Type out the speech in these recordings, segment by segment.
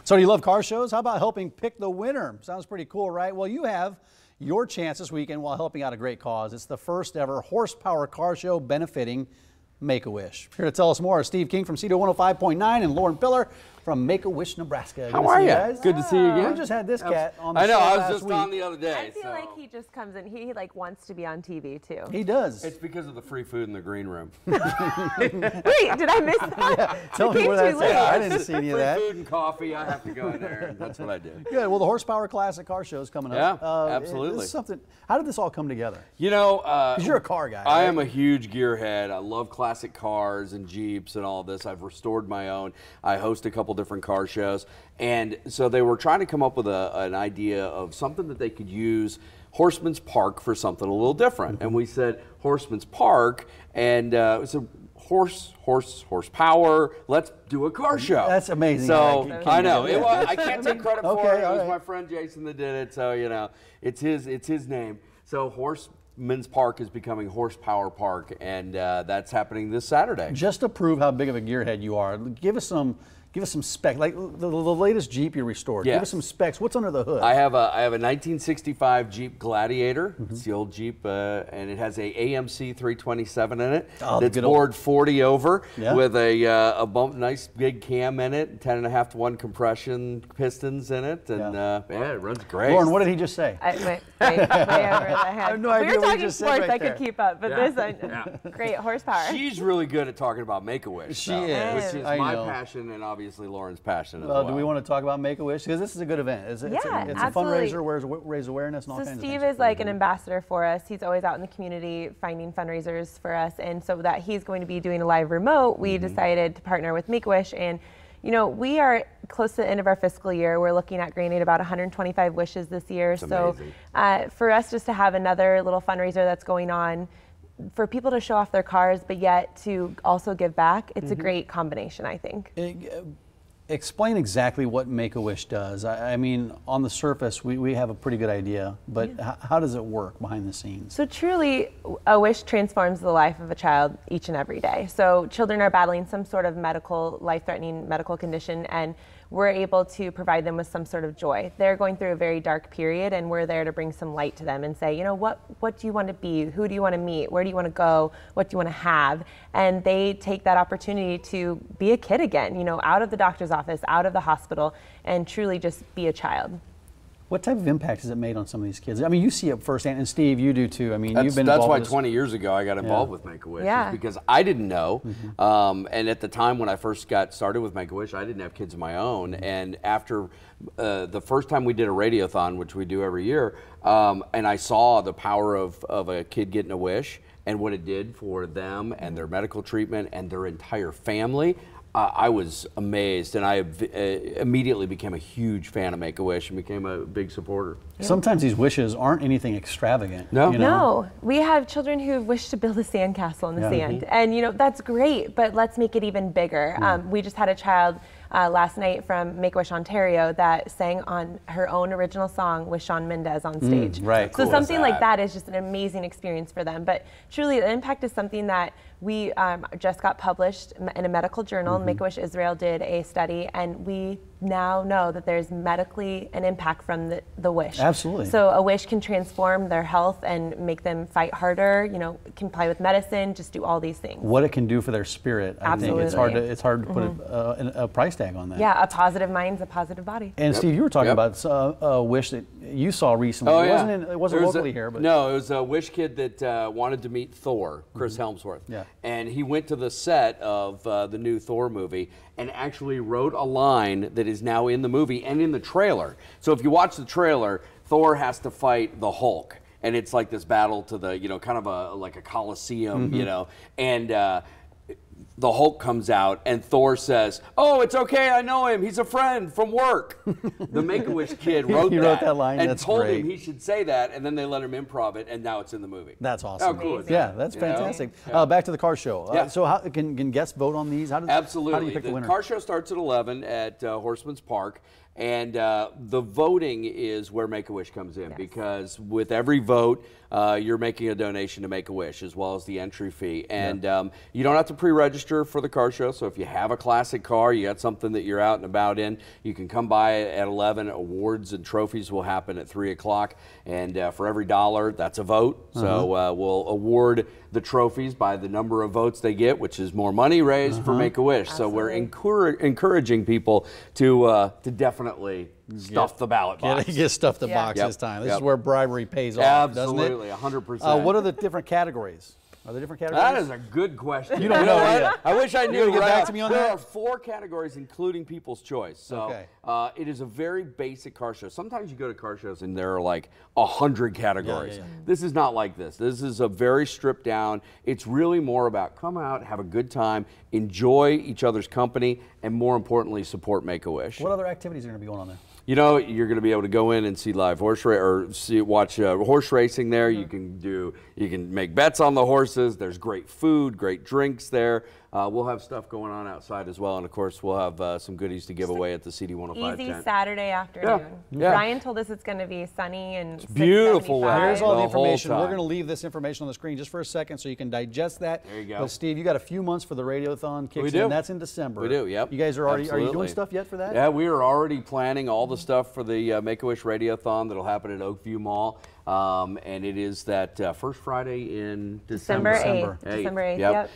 So do you love car shows? How about helping pick the winner? Sounds pretty cool, right? Well, you have your chance this weekend while helping out a great cause. It's the first ever horsepower car show benefiting Make-A-Wish. Here to tell us more is Steve King from CDO 105.9 and Lauren Piller from Make-A-Wish, Nebraska. How are you? Guys? Good to see you again. We just had this cat on the I know, show I was last just week. on the other day. I feel like he just comes in, he like wants to be on TV too. He does. It's because of the free food in the green room. Wait, did I miss that? Yeah, tell me where that's at. I didn't see any of that. Free food and coffee, I have to go in there, and that's what I do. Good. Well, the Horsepower Classic car show is coming up. Yeah, absolutely. This is something. How did this all come together? You know, because you're a car guy. I right? am a huge gearhead. I love classic cars and Jeeps and all this. I've restored my own. I host a couple different car shows. And so they were trying to come up with an idea of something that they could use Horsemen's Park for something a little different. And we said Horsemen's Park, and it's a horsepower. Let's do a car show. That's amazing. So I know Yeah. I can't take credit for it. It was right. my friend Jason that did it. So you know, it's his name. So Horsemen's Park is becoming Horsepower Park, and that's happening this Saturday. Just to prove how big of a gearhead you are, give us some specs, like the latest Jeep you restored. Yes. Give us some specs. What's under the hood? I have a 1965 Jeep Gladiator. It's the old Jeep, and it has a AMC 327 in it. That's bored 40 over with a nice big cam in it, 10.5-to-1 compression pistons in it, and yeah, it runs great. Lauren, what did he just say? Way over the head. I have no idea we were what you talking just said sports, right I there. could keep up, but this great horsepower. She's really good at talking about Make-A-Wish. She is. Which is I my know. passion, and obviously Lauren's passion as Well, well. do we want to talk about Make-A-Wish? Because this is a good event. It's a absolutely. fundraiser, raise awareness and all So kinds of Steve things. is like an ambassador for us. He's always out in the community finding fundraisers for us. And so that he's going to be doing a live remote, we decided to partner with Make-A-Wish. And you know, we are close to the end of our fiscal year. We're looking at granting about 125 wishes this year. That's so for us just to have another little fundraiser that's going on, for people to show off their cars, but yet to also give back, it's a great combination, I think. Explain exactly what Make-A-Wish does. I mean, on the surface, we have a pretty good idea, but how does it work behind the scenes? So truly, a wish transforms the life of a child each and every day. So children are battling some sort of life-threatening medical condition, and we're able to provide them with some sort of joy. They're going through a very dark period, and we're there to bring some light to them and say, you know, what do you want to be? Who do you want to meet? Where do you want to go? What do you want to have? And they take that opportunity to be a kid again, you know, out of the doctor's office, out of the hospital, and truly just be a child. What type of impact has it made on some of these kids? I mean, you see it firsthand, and Steve, you do too. I mean, you've been involved. That's why 20 years ago I got involved with Make-A-Wish, because I didn't know. And at the time when I first got started with Make-A-Wish, I didn't have kids of my own. And after the first time we did a radiothon, which we do every year, and I saw the power of a kid getting a wish and what it did for them and their medical treatment and their entire family, I was amazed, and I immediately became a huge fan of Make-A-Wish and became a big supporter. Sometimes these wishes aren't anything extravagant. No. You know? No, we have children who wish to build a sandcastle in the sand, and you know, that's great, but let's make it even bigger. We just had a child last night from Make-A-Wish Ontario that sang on her own original song with Shawn Mendes on stage. Right. So something like that is just an amazing experience for them. But truly, the impact is something that we just got published in a medical journal. Make-A-Wish Israel did a study, and we now know that there's medically an impact from the wish. Absolutely. So a wish can transform their health and make them fight harder, you know, comply with medicine, just do all these things. What it can do for their spirit, I think it's hard to put a price tag on that. Yeah, a positive mind's a positive body. And Steve, you were talking about a wish that you saw recently. It wasn't locally here, but no, it was a wish kid that wanted to meet Thor, Chris Helmsworth. Yeah. And he went to the set of the new Thor movie and actually wrote a line that is now in the movie and in the trailer. So if you watch the trailer, Thor has to fight the Hulk, and it's like this battle to the, you know, kind of like a coliseum, you know, and the Hulk comes out and Thor says, "Oh, it's okay, I know him. He's a friend from work." The Make-A-Wish kid wrote that line. and That's told great. him he should say that, and then they let him improv it, and now it's in the movie. That's awesome. How cool is that? Yeah, that's fantastic. Back to the car show. So how can guests vote on these? Absolutely. How do you pick the winner? Car show starts at 11 at Horsemen's Park, And the voting is where Make-A-Wish comes in, because with every vote, you're making a donation to Make-A-Wish, as well as the entry fee. And you don't have to pre-register for the car show, so if you have a classic car, you got something that you're out and about in, you can come by at 11. Awards and trophies will happen at 3 o'clock, and for every $1, that's a vote. So we'll award the trophies by the number of votes they get, which is more money raised for Make-A-Wish. So we're encouraging people to definitely stuff the ballot box. Get stuff the box this time. This is where bribery pays off, doesn't it? Absolutely, 100%. What are the different categories? Are there different categories? That is a good question. You don't know yet. I wish I knew. Get back to me on there that? are 4 categories, including People's Choice. So it is a very basic car show. Sometimes you go to car shows and there are like 100 categories. This is not like this. This is a very stripped down. It's really more about come out, have a good time, enjoy each other's company, and more importantly, support Make-A-Wish. What other activities are going to be going on there? You know, you're going to be able to go in and see live horse watch horse racing there. You can make bets on the horses. There's great food, great drinks there. We'll have stuff going on outside as well, and of course we'll have some goodies to give away at the CD 105 Easy tent. Saturday afternoon. Ryan told us it's going to be sunny and it's beautiful weather. Here's all the information. We're going to leave this information on the screen just for a second so you can digest that. There you go. But Steve, you got a few months for the Radiothon kicks in. That's in December. We do. Yep. You guys are already. Are you doing stuff yet for that? Yeah, we are already planning all the stuff for the Make-A-Wish Radiothon that'll happen at Oakview Mall. And it is that first Friday in December. December 8th.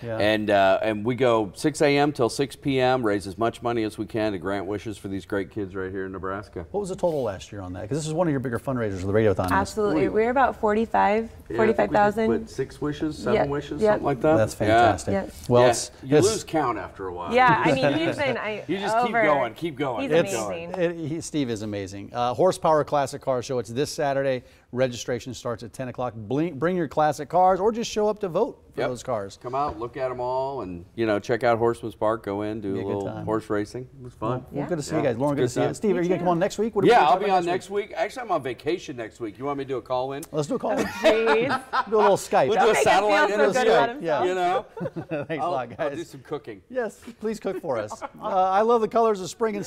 And we go 6 a.m. till 6 p.m., raise as much money as we can to grant wishes for these great kids right here in Nebraska. What was the total last year on that? Because this is one of your bigger fundraisers of the Radiothon. Absolutely. We're about 45,000. But 6 wishes, 7 wishes, something like that. That's fantastic. Yeah. Well, you lose count after a while. Yeah, I mean, he's been you just keep going. He's amazing. Steve is amazing. Horsepower Classic Car Show. It's this Saturday. Registration starts at 10 o'clock. Bring your classic cars or just show up to vote for those cars. Come out, look at them all, and check out Horsemen's Park. Go in, do a little horse racing. It was fun. Well, good to see you guys. Lauren, good to see you. Steve, are you going to come on next week? I'll be on next week. Actually, I'm on vacation next week. You want me to do a call-in? Let's do a call-in. Do a little Skype. We'll do a satellite interview. Yeah. Thanks a lot, guys. I'll do some cooking. Yes, please cook for us. I love the colors of spring and